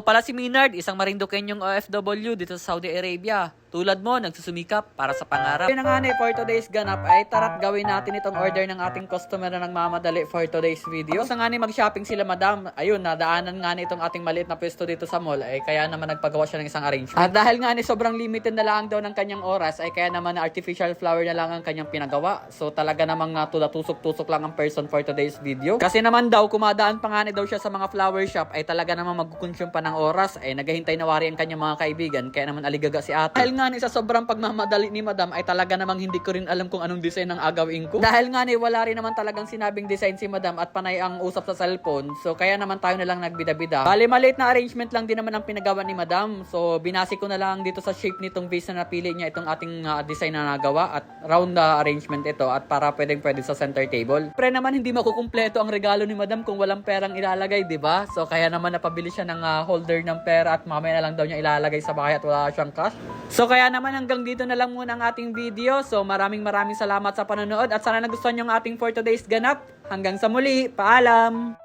Pala si Minard, isang Marinduqueñong OFW dito sa Saudi Arabia. Tulad mo, nagsusumikap para sa pangarap. Yun nga for today's ganap ay tara't gawin natin itong order ng ating customer na nagmamadali for today's video. Sa nga mag-shopping sila madam, ayun, nadaanan nga itong ating maliit na pwesto dito sa mall, ay kaya naman nagpagawa siya ng isang arrangement. At dahil nga sobrang limited na lang daw ng kanyang oras, ay kaya naman na artificial flower na lang ang kanyang pinagawa. So talaga namang tusok-tusok lang ang person for today's video. Kasi naman daw, kumadaan pa nga daw siya sa mga flower shop, ay talaga namang magkukonsume pa ng oras, ay naghahintay na wari ang kanyang mga kaibigan, kaya naman aligaga si ate. Dahil nga sa sobrang pagmamadali ni madam ay talaga namang hindi ko rin alam kung anong design ang agawin ko. Dahil nga wala rin naman talagang sinabing design si madam at panay ang usap sa cellphone. So kaya naman tayo na lang nagbida-bida. Bali maliit na arrangement lang din naman ang pinagawa ni madam. So binasi ko na lang dito sa shape nitong vase na napili niya itong ating design na nagawa at round na arrangement ito at para pwede sa center table. Pre naman hindi makukumpleto ang regalo ni madam kung walang perang ilalagay, di ba? So kaya naman napabili siya ng holder ng pera at mamaya na lang daw niya ilalagay sa bahay at wala siyang cash. So kaya naman hanggang dito na lang muna ang ating video. So maraming salamat sa panonood at sana nagustuhan nyo ang ating for today's ganap. Hanggang sa muli, paalam!